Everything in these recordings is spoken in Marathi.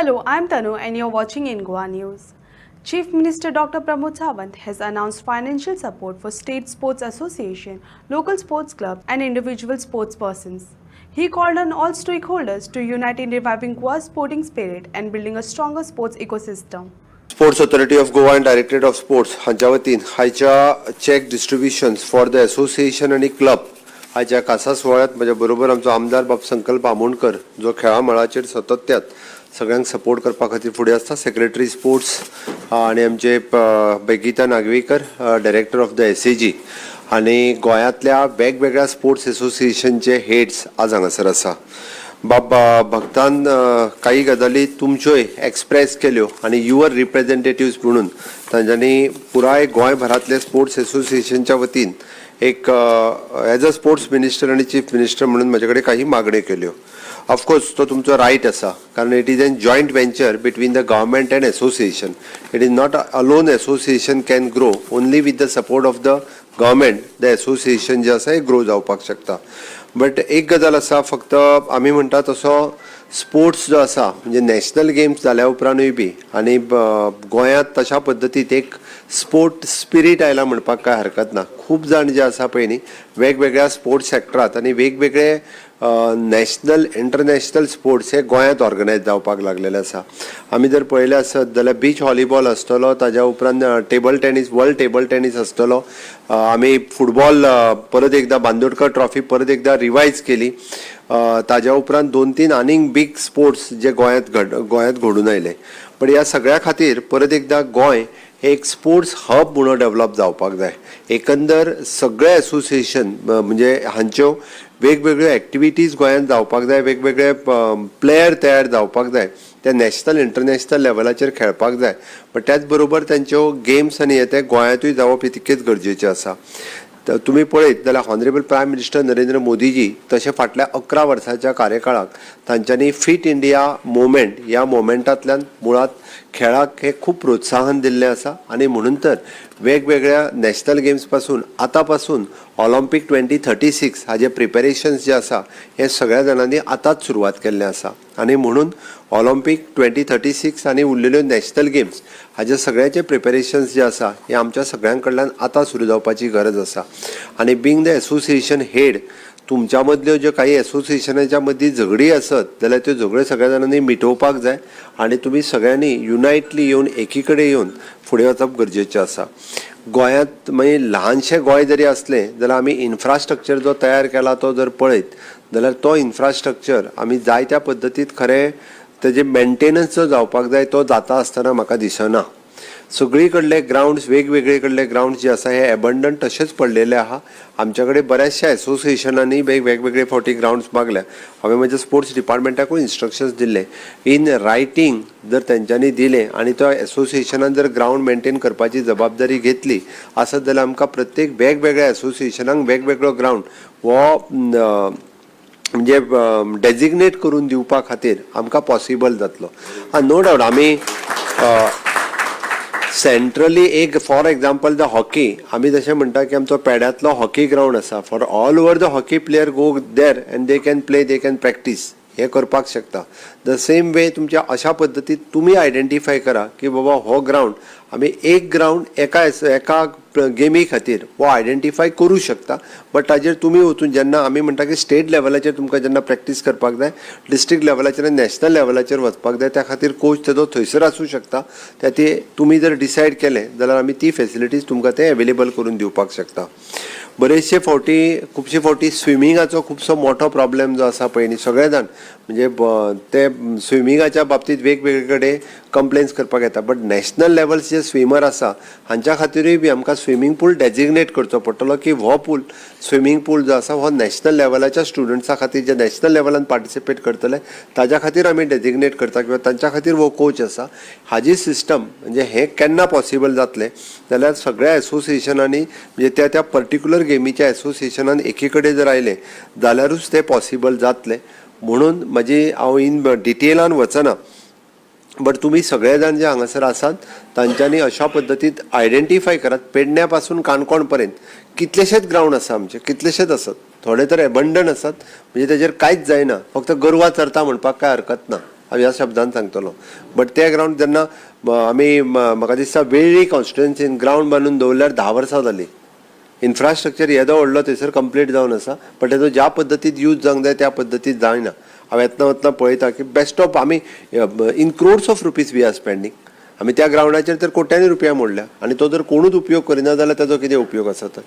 Hello, I'm Tanu and you're watching in Goa News. Chief Minister Dr. Pramod Sawant has announced financial support for state sports association, local sports clubs and individual sports persons. He called on all stakeholders to unite in reviving Goa's sporting spirit and building a stronger sports ecosystem. Sports Authority of Goa and Directorate of Sports हांच्या वतीन हायच्या चेक डिस्ट्रीब्युशन्स फॉर द असोसिएशन आणि क्लब हायच्या खासा सुवाळ्यात म्हज्या बरोबर आमचो आमदार बाब संकल्प आमोणकर जो खेळा मळाचेर सतत्यात सगळ्यांक सपोर्ट करपा खातीर फुडें आसता सेक्रेटरी स्पोर्ट्स आनी आमचे Begita Nagvekar director of the SAG आनी गोंयांतल्या वेगवेगळ्या स्पोर्ट्स असोसिएशनचे हेड्स आज हांगासर आसा. बाबा भक्तान काही गजाली तुमच्योय एक्सप्रेस केल्यो आनी युअर रिप्रेझेंटेटिव्स म्हणून तांच्यांनी पुराय गोंयभरांतले स्पोर्ट्स असोसिएशनच्या वतीन एक एज अ स्पोर्ट्स मिनिस्टर आणि चीफ मिनिस्टर म्हणून माझ्या कडेन काही मागण्यो केल्यो. ऑफकोर्स तो तुमचो रायट आसा कारण it is an joint venture between the government and association. It is not alone association can grow only with the support of the government the association जे आसा हे ग्रो जावपाक शकता. बट एक गजाल आसा फक्त आमी म्हणटा तसो स्पोर्ट्स जो आसा म्हणजे नॅशनल गेम्स जाल्या उपरांतूय बी आनी गोंयांत तशा पद्दतीत एक स्पोर्ट स्पिरीट आयला म्हणपाक काय हरकत ना. खूब जाण जे आसा पळय न्ही वेगवेगळ्या स्पोर्ट्स सेक्टरांत आनी वेगवेगळे नॅशनल इंटरनॅशनल स्पोर्ट्स हे गोंयांत ऑर्गनायज जावपाक लागलेले आसा. आमी जर पळयलें आसत जाल्यार बीच व्हॉलीबॉल आसतलो, ताज्या उपरांत table tennis world table tennis आसतलो. आमी फुटबॉल परत एकदा बांदोडकर ट्रॉफी परत एकदा रिवायज केली. ताज्या उपरांत 2-3 आनीक बीग स्पोर्ट्स जे गोंयांत घडून आयले. पण ह्या सगळ्या खातीर परत एकदा गोंय एक स्पोर्ट्स हब म्हणून डेव्हलप जावपाक जाय. एकंदर सगळे असोसिएशन म्हणजे हांच्यो वेगवेगळ्यो एक्टिविटीज गोंयांत जावपाक जाय, वेगवेगळे प्लेयर तयार जावपाक जाय, ते नॅशनल इंटरनॅशनल लेवलाचेर खेळपाक जाय. पण त्याच बरोबर तांच्यो गेम्स आनी ते गोंयांतूय जावप हे तितकेच गरजेचें आसा. तुम्ही पळयत जाल्यार honourable prime minister Narendra Modiji तशें फाटल्या 11 वर्सांच्या कार्यकाळाक तांच्यांनी फिट इंडिया मुवमेंट ह्या मुवमेंटांतल्यान मुळात खेळाक हे खूप प्रोत्साहन दिल्लें आसा. आनी म्हणून तर वेगवेगळ्या नॅशनल गेम्स पासून आतां पासून ऑलिम्पीक 2036 हाजे प्रिपेरेशन्स जे आसा हे सगळ्या जाणांनी आतांच सुरवात केल्लें आसा. आनी म्हणून ऑलिम्पीक 2036 आनी उरलेल्यो नॅशनल गेम्स हाजे सगळ्याचे प्रिपेरेशन्स जे आसा हे आमच्या सगळ्यां कडल्यान आतां सुरू जावपाची गरज आसा. आनी बींग द असोसिएशन हेड तुमच्या मदल्यो ज्यो काही असोसिएशनाच्या मदीं झगडी आसत जाल्यार त्यो झगड्यो सगळ्या जाणांनी मिटोवपाक जाय आनी तुमी सगळ्यांनी युनायटली येवन एकी कडेन येवन फुडें वचप गरजेचें आसा. गोंयांत मागीर ल्हानशें गोंय जरी असलें जाल्यार आमी इन्फ्रास्ट्रक्चर जो तयार केला तो जर पळयत जाल्यार तो इन्फ्रास्ट्रक्चर आमी जाय त्या पद्दतीत खरें तेजे मेंटेनन्स जो जावपाक जाय तो जाता आसतना म्हाका दिसना. सगळी कडले ग्राउंड्स वेगवेगळे कडले ग्राउंड्स जे आसा हे एबंडंट तशेंच पडलेले आहा. आमच्या कडेन बऱ्याचशा असोसिएशनांनी वेगवेगळे फावटी ग्राउंड्स मागल्या. हांवें म्हज्या स्पोर्ट्स डिपार्टमेंटाकूय इन्स्ट्रक्शन्स दिले इन रायटींग जर तेंच्यांनी दिलें आनी त्या असोसिएशनान जर ग्राउंड मेंटेन करपाची जबाबदारी घेतली आसत जाल्यार आमकां प्रत्येक वेगवेगळ्या असोसिएशनाक वेगवेगळो ग्राउंड हो म्हणजे डेजिग्नेट करून दिवपा खातीर आमकां पॉसिबल जातलो. नो डावट आमी सेंट्रली एक फॉर एग्जाम्पल द हॉकी आमी जशें म्हणटा की आमचो पेड्यांतलो हॉकी ग्राउंड आसा. For all over the hockey player go there and they can play they can practice हे करपाक शकता. द सेम वे तुमच्या अशा पद्दतीत तुमी आयडेंटिफाय करा की बाबा हो ग्राउंड आमी एक ग्राउंड एका गेमी खातीर हो आयडेंटिफाय करूं शकता. बट ताजेर तुमी वचून जेन्ना आमी म्हणटा की स्टेट लेवलाचेर तुमकां जेन्ना प्रॅक्टीस करपाक जाय, डिस्ट्रिक्ट लेवलाचेर आनी नॅशनल लेवलाचेर वचपाक जाय, त्या खातीर कोच तेजो थंयसर आसूं शकता. ते तुमी जर डिसायड केलें जाल्यार आमी ती फेसिलिटीज तुमकां ते अवेलेबल करून दिवपाक शकता. बरेचशे खुबशे फावटी स्विमींगाचो खुबसो मोठो प्रॉब्लेम जो आसा पळय न्ही सगळे जाण म्हणजे ते स्विमींगाच्या बाबतींत वेगवेगळे कडेन कंप्लेन्स करपाक येता. बट नॅशनल लेवल्स जे स्विमर आसा हांच्या खातीरूय बी आमकां स्विमींग पूल डेजिग्नेट करचो पडटलो की हो पूल स्विमींग पूल जो आसा हो नॅशनल लेवलाच्या स्टुडंट्सां खातीर जे नॅशनल लेवलान पार्टिसिपेट करतले ताज्या खातीर आमी डेजिग्नेट करता किंवा तांच्या खातीर हो कोच आसा. हाजी सिस्टम म्हणजे हें केन्ना पॉसिबल जातलें जाल्यार सगळ्या असोसिएशनांनी म्हणजे त्या पर्टिक्युलर गेमीच्या असोसिएशनान एकी कडेन जर आयले जाल्यारूच तें पॉसिबल जातलें. म्हणून हांव इन डिटेलान वचना. बट तुम्ही सगळे जाण जे हांगासर आसात तांच्यांनी अशा पद्दतीत आयडेंटिफाय करात पेडण्या पासून काणकोण पर्यंत कितलेशेच ग्राउंड आसा आमचे कितलेशेच आसात. थोडे तर एबंडन आसात म्हणजे तेजेर कांयच जायना फक्त गोरवां चरता म्हणपाक काय हरकत ना. हांव ह्या शब्दान सांगतलो. बट ते ग्रावंड जेन्ना आमी म्हाका दिसता वेळी कॉन्स्टिट्युएन्सीन ग्रावंड बांदून दवरल्यार 10 वर्सां जालीं. इन्फ्रास्ट्रक्चर येदो व्हडलो थंयसर कंप्लीट जावन आसा, बट तेजो ज्या पद्दतीन यूज जावंक जाय त्या पद्दतीन जायना. हांव येतना वतना पळयता की बेस्ट ऑफ आमी in crores of rupees we are spending. आमी त्या ग्रावंडाचेर तर कोट्यांनी रुपया मोडल्या आनी तो जर कोणूच उपयोग करिना जाल्यार ताजो कितें उपयोग आसा तर.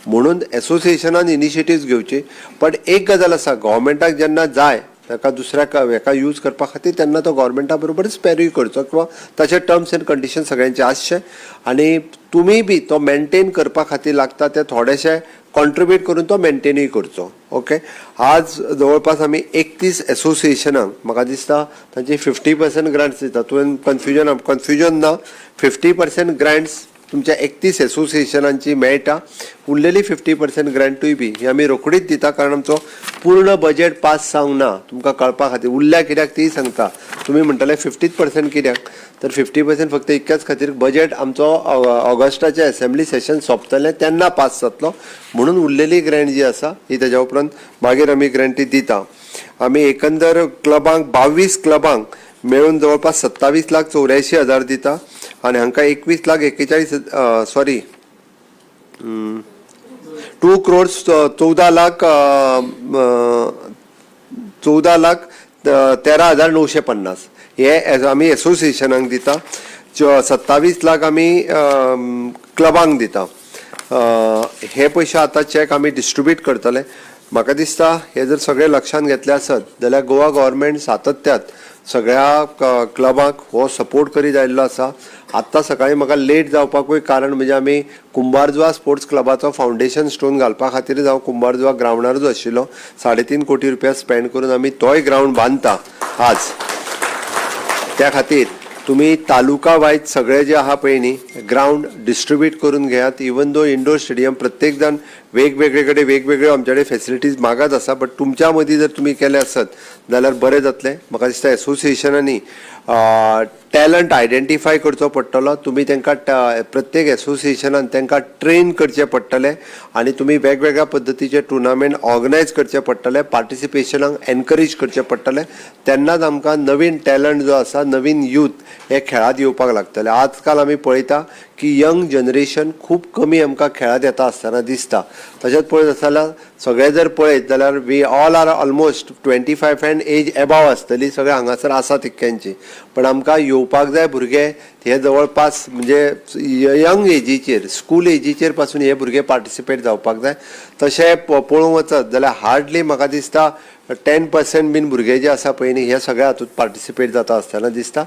म्हणून एसोसिएशनान इनिशिएटिव्ह घेवची. पण एक गजाल आसा, गव्हर्मेंटाक जेन्ना जाय ताका दुसऱ्याक हेका यूज करपा खातीर तेन्ना तो गव्हर्मेंटा बरोबरच पॅरूय करचो किंवा ताचे टर्म्स एंड कंडिशन सगळ्यांचे आसचे आनी तुमी बी तो मेंटेन करपा खातीर लागता ते थोडेशे कॉन्ट्रिब्यूट करून तो मेंटेनूय करचो. ओके, आज जवळपास आमी 31 एसोसिएशनांक म्हाका दिसता तांची 50% ग्रांट्स दिता. तुवें कन्फ्युजन ना, 50% ग्रांट्स तुमच्या 31 एसोसिएशनांची मेळटा. उरलेली 50% ग्रांटूय बी ही आमी रोखडीच दिता, कारण आमचो पूर्ण बजेट पास जावंक ना तुमकां कळपा खातीर. उरल्या कित्याक तीय सांगता. तुमी म्हणटले 50% कित्याक, तर 50% फक्त इतक्याच खातीर बजेट आमचो ऑगस्टाचे असेंब्ली सेशन सोंपतलें तेन्ना पास जातलो. म्हणून उरलेली ग्रँट जी आसा ही तेज्या उपरांत मागीर आमी ग्रँटी दिता. आमी एकंदर क्लबांक 22 क्लबांक मेळून जवळपास 27,84,000 दिता आनी हांकां 2 crores 14,13,950 हे आमी एसोसिएशनाक दिता. 27 लाख आमी क्लबांक दिता. हे पयशे आतां चॅक आमी डिस्ट्रिब्यूट करतले. म्हाका दिसता हे जर सगळे लक्षांत घेतले आसत जाल्यार गोवा गव्हर्मेंट सातत्यात सगळ्या क्लबांक हो सपोर्ट करीत आयिल्लो आसा. आत्तां सकाळीं म्हाका लेट जावपाकूय कारण म्हणजे आमी कुंबारजुवा स्पोर्ट्स क्लबाचो फावंडेशन स्टोन घालपा खातीर हांव कुंबारजुवा ग्रावंडारूच आशिल्लो. 3.5 कोटी रुपया स्पेंड करून आमी तोय ग्रावंड बांदता आज. त्या खातीर तुम्ही तालुका वायज सगळे जे आहा पळय न्ही ग्रावंड डिस्ट्रिब्यूट करून घेयात. इवन दो इंडोर स्टेडियम प्रत्येक जण वेगवेगळे कडेन वेगवेगळ्यो आमचे कडेन फेसिलिटीज मागत आसा, बट तुमच्या मदीं जर तुमी केले आसत जाल्यार बरें जातलें. म्हाका दिसता एसोसिएशनांनी टॅलंट आयडेंटिफाय करचो पडटलो. तुमी तांकां प्रत्येक एसोसिएशनान तांकां ट्रेन करचें पडटलें आनी तुमी वेगवेगळ्या पद्दतीचे टुर्नामेंट ऑर्गनायज करचे पडटले, पार्टिसिपेशनाक एनकरेज करचें पडटलें. तेन्नाच आमकां नवीन टॅलंट जो आसा, नवीन यूथ हे खेळांत येवपाक लागतले. आजकाल आमी पळयता की यंग जनरेशन खूब कमी आमकां खेळांत येता आसतना दिसता. तशेंच पळयत आसा जाल्यार सगळे जर पळयत जाल्यार we all are almost 25 and age above आसतली, सगळे हांगासर आसा तितक्यांची. पण आमकां येवपाक जाय भुरगे हे जवळपास म्हणजे यंग एजीचेर, स्कूल एजीचेर पासून हे भुरगे पार्टिसिपेट जावपाक जाय. तशें पळोवंक वचत जाल्यार हार्डली म्हाका दिसता 10% बीन भुरगे जे आसा पळय न्ही हे सगळ्या हातूंत पार्टिसिपेट जाता आसतना दिसता.